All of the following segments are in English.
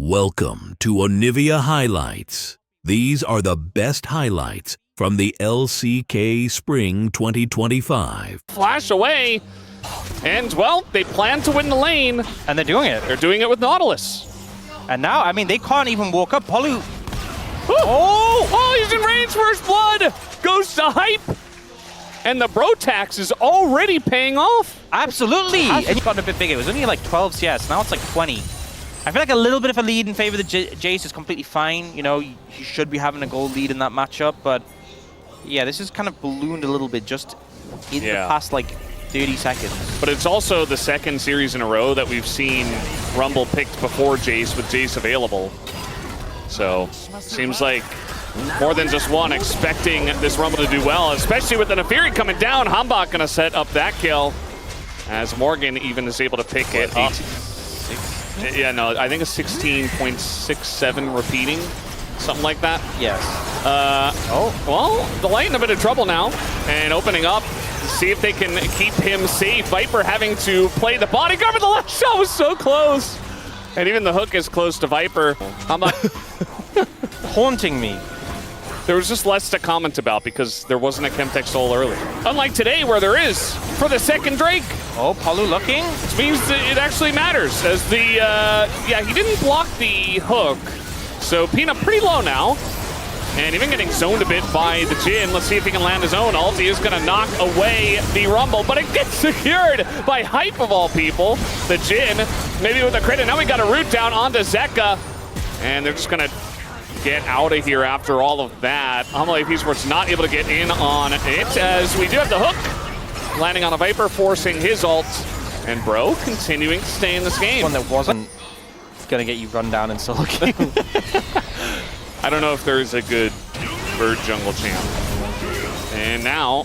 Welcome to Onivia Highlights. These are the best highlights from the LCK Spring 2025. Flash away, and well, they plan to win the lane. And they're doing it. They're doing it with Nautilus. And now, I mean, they can't even walk up. Polu. Oh, he's in range. First blood goes to Hype. And the bro tax is already paying off. Absolutely. And it's gotten a bit bigger. It was only like 12 CS. Now it's like 20. I feel like a little bit of a lead in favor of the Jace is completely fine. You know, you should be having a gold lead in that matchup. But yeah, this is kind of ballooned a little bit just in the past like 30 seconds. But it's also the second series in a row that we've seen Rumble picked before Jace with Jace available. So seems like more than just one expecting this Rumble to do well, especially with the Nefiri coming down. Hanwha gonna set up that kill as Morgan even is able to pick it up. Yeah, no, I think it's 16.67 repeating, something like that. Yes. Well, the Light in a bit of trouble now, and opening up to see if they can keep him safe. Viper having to play the bodyguard, but the last shot was so close. And even the hook is close to Viper. I'm not haunting me. There was just less to comment about because there wasn't a Chemtech Soul early. Unlike today where there is for the second Drake. Oh, Polu looking. Which means that it actually matters as the, yeah, he didn't block the hook. So Peanut pretty low now. And even getting zoned a bit by the Jhin. Let's see if he can land his own ult. He is gonna knock away the Rumble, but it gets secured by Hype of all people. The Jhin, maybe with a crit, and now we got a root down onto Zeka. And they're just gonna get out of here after all of that. Hanwha Esports not able to get in on it as we do have the hook landing on a Viper, forcing his ult. And Bro continuing to stay in this game. One that wasn't gonna get you run down in solo queue. I don't know if there's a good bird jungle champ. And now,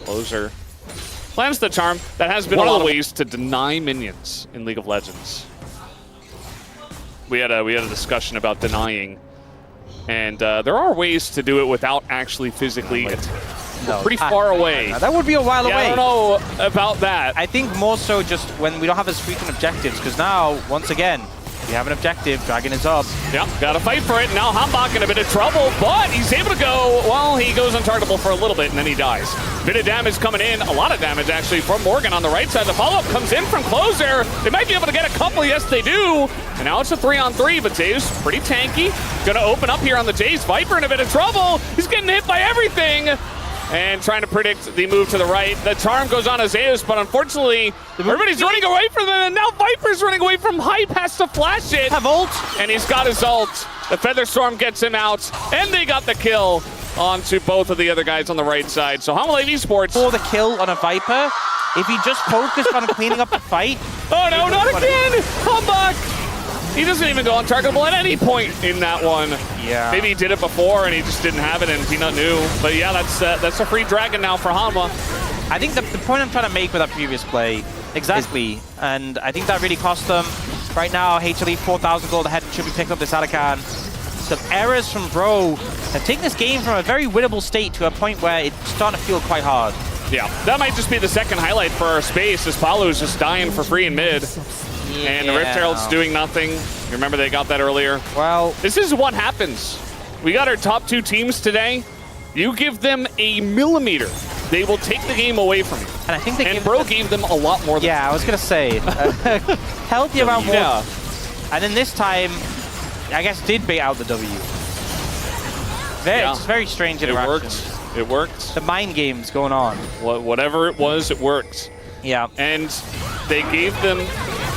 Closer lands the charm. That has been a lot of ways to deny minions in League of Legends. We had a discussion about denying. And there are ways to do it without actually physically pretty far away. That would be a while away. I don't know about that. I think more so just when we don't have as frequent objectives, because now, once again, we have an objective, Dragon is up. Yep, gotta fight for it. Now Hanwha in a bit of trouble, but he's able to go, well, he goes untargetable for a little bit and then he dies. Bit of damage coming in, a lot of damage actually from Morgan on the right side. The follow-up comes in from Closer. They might be able to get a couple, yes they do. And now it's a 3-on-3, but Zeus pretty tanky. Gonna open up here on the Jace. Viper in a bit of trouble. He's getting hit by everything. And trying to predict the move to the right. The charm goes on to Zeus, but unfortunately, everybody's running away from them, and now Viper's running away from Hype, has to flash it. Have ult. And he's got his ult. The Feather Storm gets him out, and they got the kill onto both of the other guys on the right side. So Hanwha Esports. For the kill on a Viper, if he just focused on cleaning up the fight. Oh no, not again! Hanwha! He doesn't even go untargetable at any point in that one. Yeah. Maybe he did it before and he just didn't have it and Peanut knew. But yeah, that's a free Dragon now for Hanwha. I think the point I'm trying to make with that previous play, exactly, and I think that really cost them. Right now, HLE 4,000 gold ahead, should be picking up this Alakan. Some errors from Bro have taken this game from a very winnable state to a point where it's starting to feel quite hard. Yeah, that might just be the second highlight for our space as Palu is just dying for free in mid. Yeah. And the Rift Herald's doing nothing. You remember they got that earlier? Well, this is what happens. We got our top two teams today. You give them a millimeter, they will take the game away from you. And I think they gave them a lot more than I was going to say. Healthy amount more. Yeah. And then this time, I guess, did bait out the W. It's very strange interaction. It worked. The mind games going on. Whatever it was, it worked. Yeah. And they gave them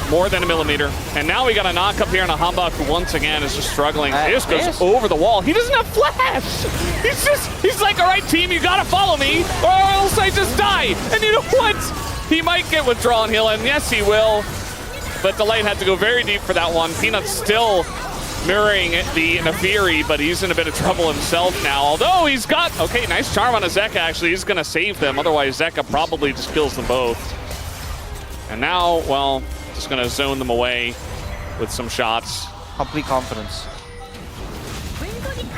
more than a millimeter. And now we got a knock up here on a Hanwha who once again is just struggling. Zeus goes over the wall. He doesn't have flash. He's like, all right, team, you gotta follow me or else I just die. And you know what? He might get withdrawal and heal, and yes, he will. But the Light had to go very deep for that one. Peanut's still mirroring the Nefiri, but he's in a bit of trouble himself now. Although he's got, okay, nice charm on a Zeka, actually. He's gonna save them. Otherwise, Zeka probably just kills them both. And now, well, just gonna zone them away with some shots. Complete confidence.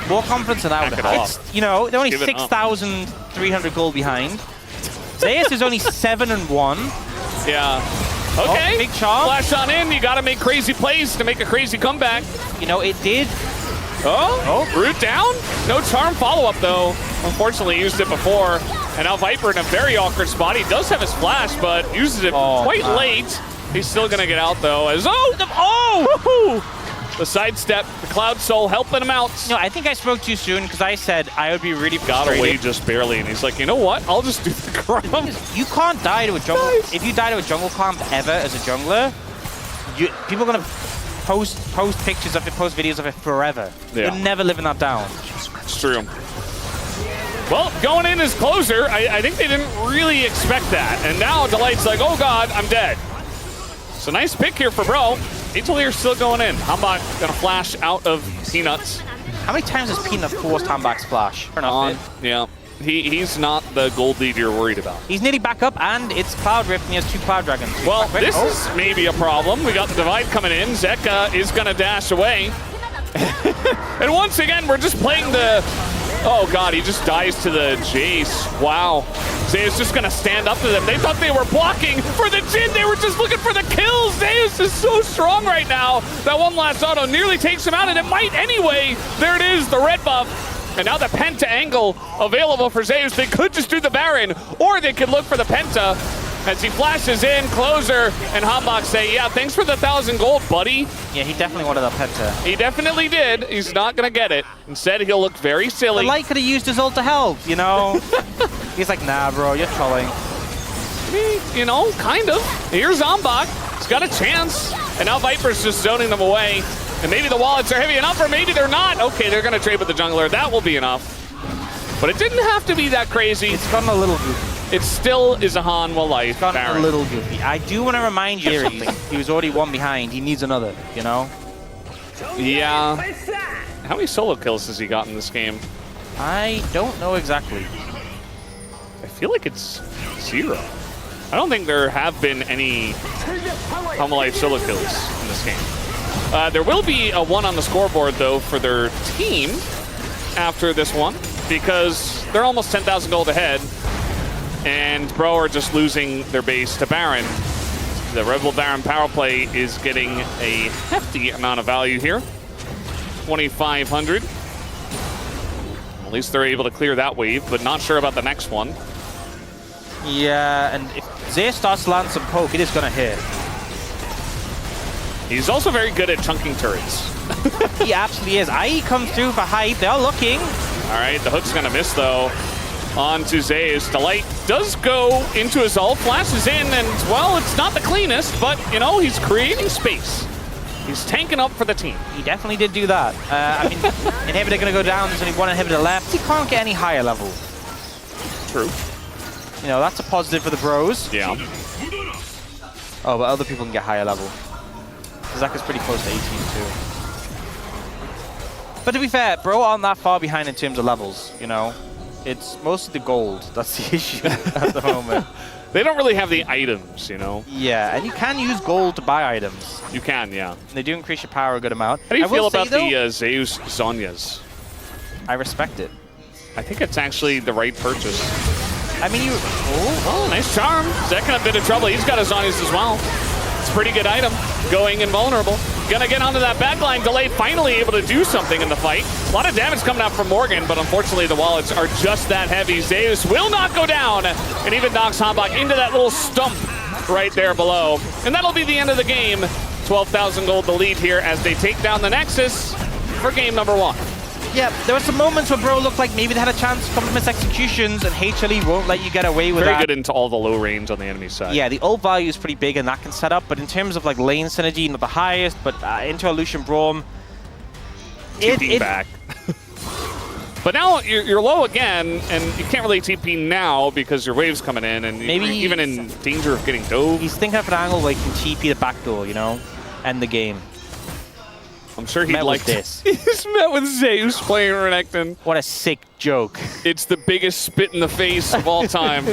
More confidence than I would have. You know, they're only 6,300 gold behind. Zeus is only 7-1. Yeah. Okay. Oh, big charm. Flash on in. You got to make crazy plays to make a crazy comeback. You know, it did. Root down? No charm follow-up, though. Unfortunately, he used it before. And now Viper in a very awkward spot. He does have his flash, but uses it quite late. He's still going to get out, though. As the sidestep, the Cloud Soul helping him out. No, I think I spoke too soon because I said I would be really got frustrated. away just barely, and he's like, you know what? I'll just do the crumb. You can't die to a jungle. Nice. If you die to a jungle comp ever as a jungler, people are going to post pictures of it, post videos of it forever. Yeah. You're never living that down. It's true. Well, going in as closer, I think they didn't really expect that. And now Delight's like, oh god, I'm dead. So nice pick here for Bro. HLE still going in. Hanwha gonna flash out of Peanuts. How many times has Peanut forced Hanwha's flash? Yeah. He's not the gold lead you're worried about. He's nearly back up, and it's Cloud Rift, and he has 2 Cloud Dragons. Well, this is maybe a problem. We got the Divide coming in. Zeka is gonna dash away. And once again, we're just playing the... Oh god, he just dies to the Jace. Wow. Zeus just gonna stand up to them. They thought they were blocking for the Jhin. They were just looking for the kills. Zeus is so strong right now. That one last auto nearly takes him out, and it might anyway. There it is, the red buff. And now the Penta angle available for Zeus. They could just do the Baron, or they could look for the Penta. As he flashes in, closer, and Hanwha say, yeah, thanks for the 1,000 gold, buddy. Yeah, he definitely wanted that Penta. He definitely did. He's not going to get it. Instead, he'll look very silly. The Light could have used his ult to help, you know? He's like, nah, bro, you're trolling. You know, kind of. Here's Zombok. He's got a chance. And now Viper's just zoning them away. And maybe the wallets are heavy enough, or maybe they're not. Okay, they're going to trade with the jungler. That will be enough. But it didn't have to be that crazy. It's gotten a little goofy. It still is a Hanwha life. It's gotten a little goofy. I do want to remind you something. He was already 1 behind. He needs another, you know? Yeah. How many solo kills has he got in this game? I don't know exactly. I feel like it's 0. I don't think there have been any Hanwha life solo kills in this game. There will be a 1 on the scoreboard, though, for their team after this one, because they're almost 10,000 gold ahead. And Bro are just losing their base to Baron. The Rebel Baron power play is getting a hefty amount of value here. 2,500. At least they're able to clear that wave, but not sure about the next one. Yeah, and if Zay starts to land some poke, it is going to hit. He's also very good at chunking turrets. He absolutely is. IE comes through for hype. They're looking. All right, the hook's going to miss, though. On to Zeus. Delight does go into his ult, flashes in, and, well, it's not the cleanest, but, you know, he's creating space. He's tanking up for the team. He definitely did do that. I mean, inhibitor going to go down. There's only 1 inhibitor left. He can't get any higher level. True. You know, that's a positive for the Bros. Yeah. Oh, but other people can get higher level. Zach is pretty close to 18, too. But to be fair, Bro aren't that far behind in terms of levels, you know? It's mostly the gold. That's the issue at the moment. They don't really have the items, you know? Yeah, and you can use gold to buy items. You can, yeah. And they do increase your power a good amount. How do you feel about the Zeus Zhonya's? I respect it. I think it's actually the right purchase. I mean, you... Oh, nice charm. Zek in a bit of trouble. He's got his Zhonya's as well. It's a pretty good item. Going invulnerable. Gonna get onto that backline. Delay finally able to do something in the fight. A lot of damage coming out from Morgan, but unfortunately the wallets are just that heavy. Zeus will not go down, and even knocks Hanwha into that little stump right there below. And that'll be the end of the game. 12,000 gold the lead here as they take down the Nexus for game number 1. Yeah, there were some moments where Bro looked like maybe they had a chance to complement executions, and HLE won't let you get away with that. Very good into all the low range on the enemy side. Yeah, the ult value is pretty big and that can set up, but in terms of like lane synergy, not the highest, but into Lucian Braum, TP back. But now you're low again, and you can't really TP now because your wave's coming in, and maybe you're even in danger of getting dove. He's thinking of an angle where he can TP the back door, you know, end the game. I'm sure he'd like this. He's met with Zeus playing Renekton. What a sick joke. It's the biggest spit in the face of all time.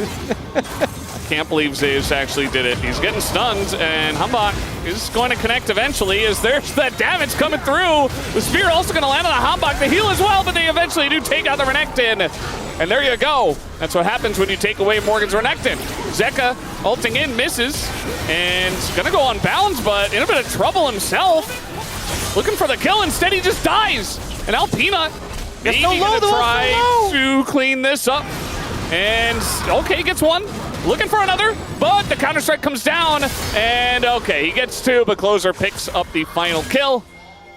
Can't believe Zeus actually did it. He's getting stunned, and Hanwha is going to connect eventually as there's that damage coming through. The spear also going to land on the Hanwha, the heal as well, but they eventually do take out the Renekton. And there you go. That's what happens when you take away Morgan's Renekton. Zeka ulting in, misses, and gonna go on bounds, but in a bit of trouble himself. Looking for the kill, instead he just dies. And now Peanut maybe gonna try to clean this up. And okay, gets one. Looking for another, but the counter-strike comes down. And okay, he gets two, but Closer picks up the final kill.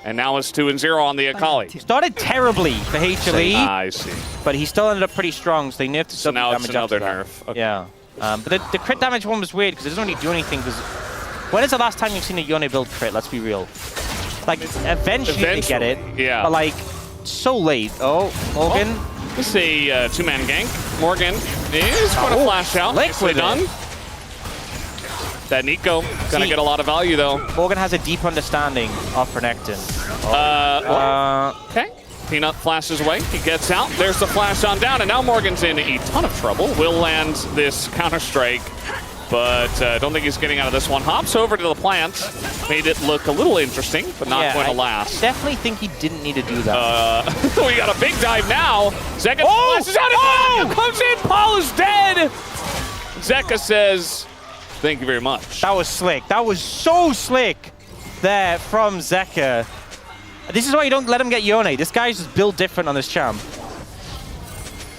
And now it's 2-0 on the Akali. Started terribly for HLE. I see. But he still ended up pretty strong, so they nerfed So now it's another nerf. Okay. Yeah. But the crit damage one was weird because it doesn't really do anything. Because when is the last time you've seen a Yone build crit? Let's be real. Like, eventually they get it. Yeah. But like, so late. Oh, Morgan. Oh, this is a two-man gank. Morgan is going to flash out. Nicely done. That Nico gonna get a lot of value though. Morgan has a deep understanding of Renekton. Okay. Peanut flashes away. He gets out. There's the flash on down, and now Morgan's in a ton of trouble. Will land this counter-strike, but don't think he's getting out of this one. Hops over to the plant. Made it look a little interesting, but not going to last. I definitely think he didn't need to do that. We got a big dive now. Zeka flashes out, and comes in. Paul is dead. Zeka says, thank you very much. That was slick. That was so slick there from Zeka. This is why you don't let him get Yone. This guy's just built different on this champ.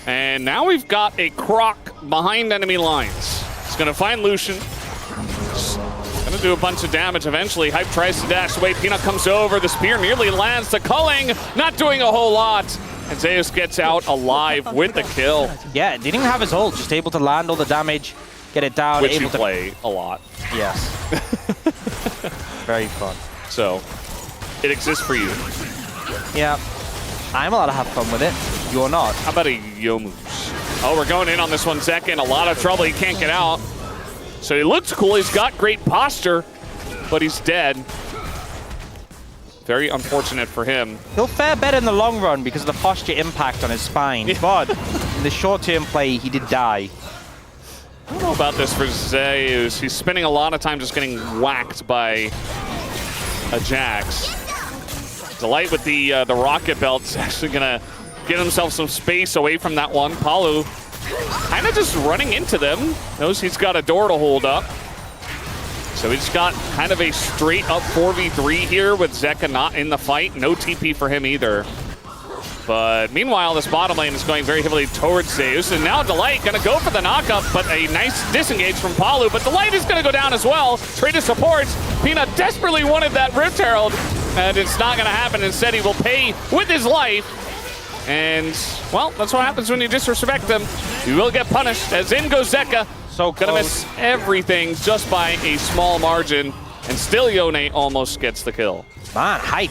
And now we've got a Croc behind enemy lines. He's going to find Lucian. Going to do a bunch of damage eventually. Hype tries to dash away. Peanut comes over. The spear nearly lands. The culling, not doing a whole lot. And Zeus gets out alive with the kill. Yeah, didn't even have his ult. Just able to land all the damage, get it down. Which able you play a lot. Yes. Very fun. So, it exists for you. Yeah. I'm allowed to have fun with it. You're not. How about a Yomu's? Oh, we're going in on this one. Zeka in a lot of trouble. He can't get out. So he looks cool. He's got great posture, but he's dead. Very unfortunate for him. He'll fare better in the long run because of the posture impact on his spine. Yeah. But in the short-term play, he did die. I don't know about this for Zeus. He's spending a lot of time just getting whacked by a Jax. Delight with the rocket belt is actually gonna get himself some space away from that one. Palu kind of just running into them. Knows he's got a door to hold up. So he's got kind of a straight up 4v3 here with Zeka not in the fight. No TP for him either. But meanwhile, this bottom lane is going very heavily towards Zeus. And now Delight gonna go for the knockup, but a nice disengage from Palu. But Delight is gonna go down as well. Trade support. Peanut desperately wanted that Rift Herald, and it's not gonna happen. Instead, he will pay with his life. And, well, that's what happens when you disrespect them. You will get punished, as in goes Zeka. So gonna miss everything just by a small margin. And still Yone almost gets the kill. Man, hype.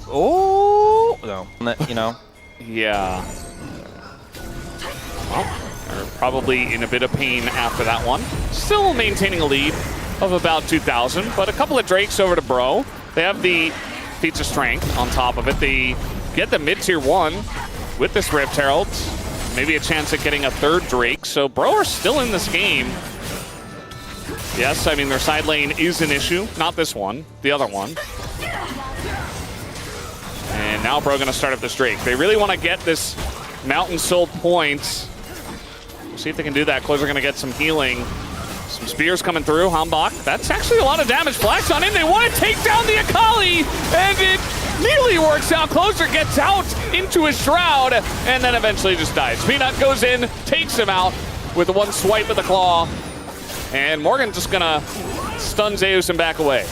Oh, no, you know. Yeah. Well, they're probably in a bit of pain after that one. Still maintaining a lead of about 2,000, but a couple of Drakes over to Bro. They have the feats of strength on top of it. They get the mid-tier 1 with this Rift Herald. Maybe a chance at getting a third Drake. So Bro are still in this game. Yes, I mean, their side lane is an issue. Not this one, the other one. And now Bro gonna start up this Drake. They really want to get this Mountain Soul points. We'll see if they can do that. Closer gonna get some healing. Some spears coming through. Hanwha. That's actually a lot of damage. Flash on in. They want to take down the Akali. And it nearly works out. Closer gets out into his shroud. And then eventually just dies. Peanut goes in, takes him out with one swipe of the claw. And Morgan just gonna stun Zeus and back away.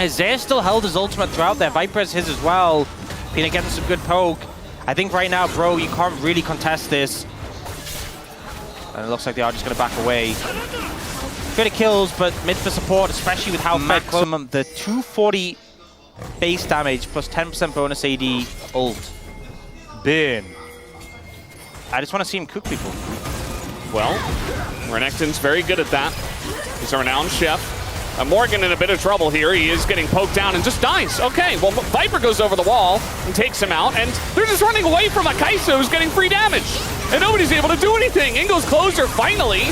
Zeus still held his ultimate throughout there. Viper has his as well. Peanut getting some good poke. I think right now, Bro, you can't really contest this. And it looks like they are just going to back away. Good kills, but mid for support, especially with how maximum the 240 base damage plus 10% bonus AD ult. Burn. I just want to see him cook people. Well, Renekton's very good at that. He's a renowned chef. Morgan in a bit of trouble here. He is getting poked down and just dies. Okay, well, Viper goes over the wall and takes him out, and they're just running away from a Kai'Sa who's getting free damage. And nobody's able to do anything. In goes Closer finally.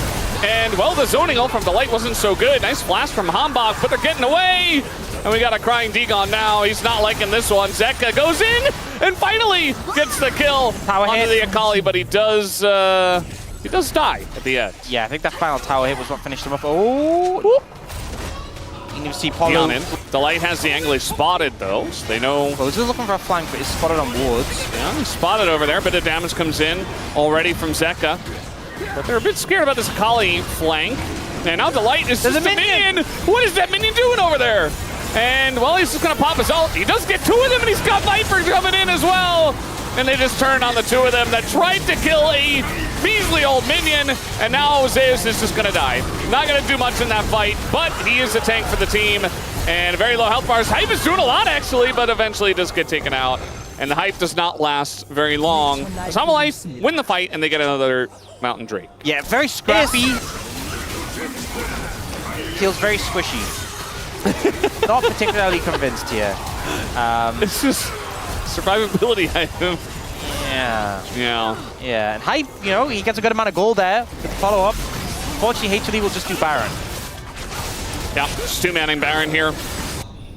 And, well, the zoning ult from Delight wasn't so good. Nice flash from Hanwha, but they're getting away. And we got a crying Dagon now. He's not liking this one. Zeka goes in and finally gets the kill onto the Akali, but he does die at the end. Yeah, I think that final tower hit was what finished him up. Oh! Whoop. You can see Polo. Delight has the angle. He's spotted though, so they know. Well, he's just looking for a flank, but he's spotted on wards. Yeah, he's spotted over there. Bit of damage comes in already from Zeka. But they're a bit scared about this Akali flank. And now Delight is just a minion. What is that minion doing over there? And, well, he's just going to pop his ult. He does get 2 of them, and he's got Viper coming in as well. And they just turned on the 2 of them that tried to kill a measly old minion. And now Zeus is just going to die. Not going to do much in that fight, but he is a tank for the team. And very low health bars. Hype is doing a lot, actually, but eventually does get taken out. And the Hype does not last very long. Samurai win the fight, and they get another Mountain Drake. Yeah, very scrappy. Feels very squishy. Not particularly convinced here. It's just survivability item. Yeah, and Hype, you know, he gets a good amount of gold there with the follow-up. Fortunately, HLE will just do Baron. Yeah, just 2-manning Baron here.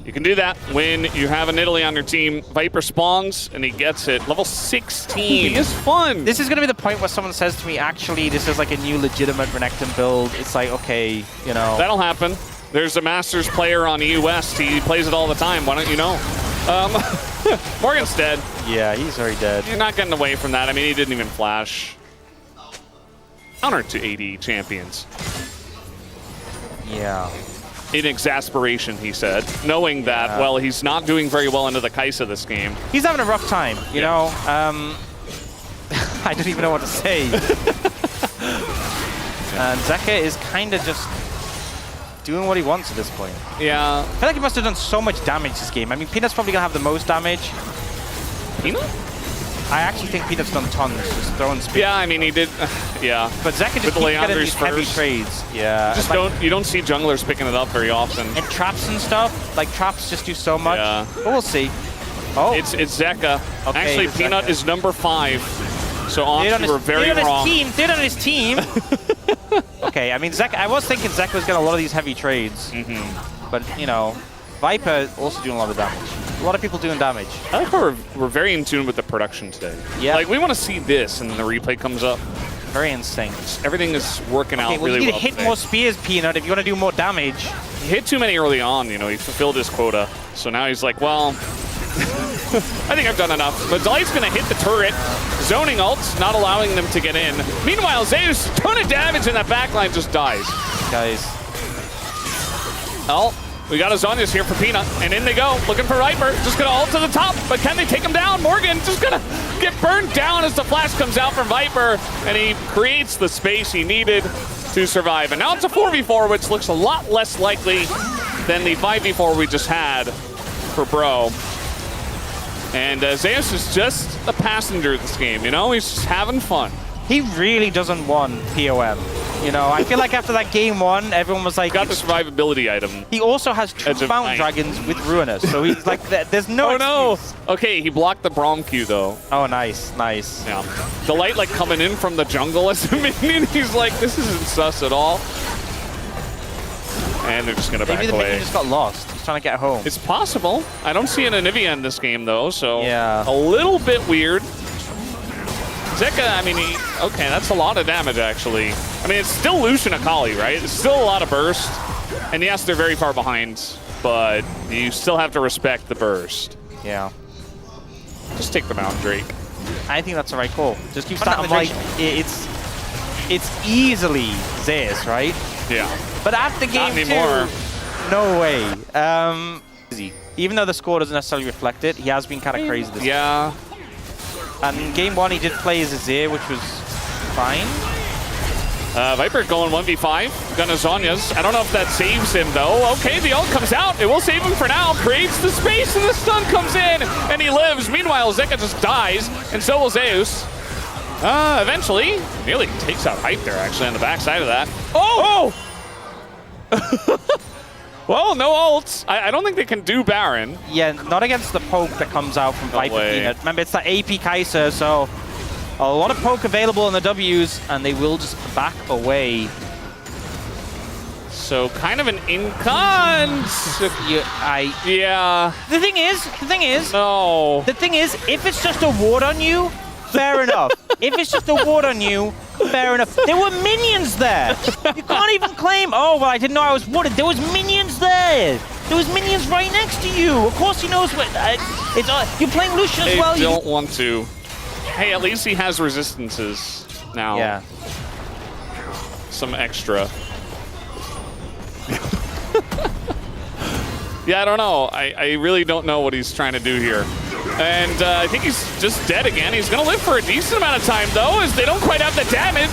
You can do that when you have an Italy on your team. Viper spawns, and he gets it. Level 16 is fun. This is going to be the point where someone says to me, actually, this is like a new legitimate Renekton build. It's like, okay, you know. That'll happen. There's a Masters player on EU West. He plays it all the time. Why don't you know? Morgan's dead. Yeah, he's already dead. You're not getting away from that. I mean, he didn't even flash. Counter to AD champions. Yeah. In exasperation, he said, knowing that, well, he's not doing very well into the Kai'Sa this game. He's having a rough time, you know. I don't even know what to say. And Zeka is kind of just doing what he wants at this point. Yeah. I feel like he must have done so much damage this game. I mean, Peanut's probably going to have the most damage. Peanut? I actually think Peanut's done tons, just throwing speed. Yeah, I mean, he did, yeah. But Zeka just keeps getting these heavy trades. Yeah. You don't see junglers picking it up very often. And traps and stuff, like traps just do so much. Yeah. But we'll see. Oh. It's Zeka. Okay, actually, Peanut is number 5. So honestly, we're very wrong. Dude on his team. Okay, I mean, Zeka, I was thinking Zeka was getting a lot of these heavy trades. But, you know, Viper also doing a lot of damage. A lot of people doing damage. I like how we're very in tune with the production today. Yeah. Like, we want to see this, and then the replay comes up. Very instinct. Everything is working out really well. You need to hit more spears, Peanut, if you want to do more damage. He hit too many early on, you know, he fulfilled his quota. So now he's like, well, I think I've done enough. But Delight's going to hit the turret, zoning ults, not allowing them to get in. Meanwhile, Zeus, ton of damage in that backline, just dies. Guys. Oh. We got a Zhonya's here for Peanut, and in they go, looking for Viper. Just gonna ult to the top, but can they take him down? Morgan just gonna get burned down as the flash comes out from Viper, and he creates the space he needed to survive. And now it's a 4v4, which looks a lot less likely than the 5v4 we just had for Bro. And Zeus is just a passenger this game, you know? He's just having fun. He really doesn't want POM. You know, I feel like after that game 1, everyone was like... Got the survivability item. He also has 2 Mountain Dragons with Ruinous, so he's like, there's no excuse. No! Okay, he blocked the Braum Q, though. Oh, nice, nice. Yeah. Delight, like, coming in from the jungle as a minion, he's like, this isn't sus at all. And they're just gonna back away. Maybe the minion just got lost. He's trying to get home. It's possible. I don't see an Onivia in this game, though, so... Yeah. A little bit weird. Zeka, I mean, okay, that's a lot of damage, actually. I mean, it's still Lucian Akali, right? It's still a lot of burst. And yes, they're very far behind, but you still have to respect the burst. Yeah. Just take them out, Drake. I think that's the right call. Just keep starting the Drake. It's easily Zeus, right? Yeah. But at the game Not anymore. 2, no way. Even though the score doesn't necessarily reflect it, he has been kind of crazy this game. Yeah. And in game 1, he did play as Azir, which was fine. Viper going 1v5. Gonna Zhonya's. I don't know if that saves him, though. Okay, the ult comes out. It will save him for now. Creates the space, and the stun comes in, and he lives. Meanwhile, Zeka just dies, and so will Zeus. Eventually, nearly takes out Hype there, actually, on the backside of that. Oh! Well, no ults. I don't think they can do Baron. Yeah, not against the poke that comes out from Viper Peanut. Remember, it's that AP Kai'Sa, so a lot of poke available in the Ws, and they will just back away. So kind of an incon. Yeah. The thing is, No. the thing is, if it's just a ward on you, fair enough. If it's just a ward on you, fair enough. There were minions there. You can't even claim, oh, well, I didn't know I was warded. There was minions there. There was minions right next to you. Of course he knows what... you're playing Lucian as well. They don't want to. Hey, at least he has resistances now. Yeah. Some extra. Yeah, I don't know. I really don't know what he's trying to do here. And I think he's just dead again. He's going to live for a decent amount of time, though, as they don't quite have the damage.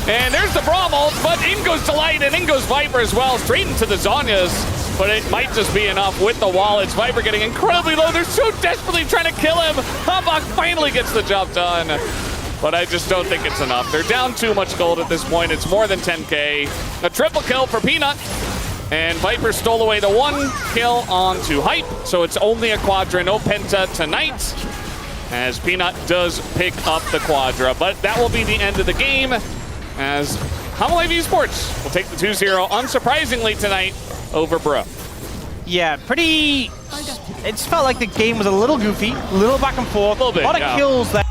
And there's the Braum ult, but in goes Delight, and in goes Viper as well, straight into the Zhonya's. But it might just be enough with the wallets. Viper getting incredibly low. They're so desperately trying to kill him. Hanwha finally gets the job done. But I just don't think it's enough. They're down too much gold at this point. It's more than 10K. A triple kill for Peanut. And Viper stole away the 1 kill onto Hype. So it's only a Quadra, no Penta tonight. As Peanut does pick up the Quadra. But that will be the end of the game. As Hanwha Esports will take the 2-0, unsurprisingly tonight, over BRION. Yeah, pretty... It's felt like the game was a little goofy, a little back and forth. A little bit, lot of kills there.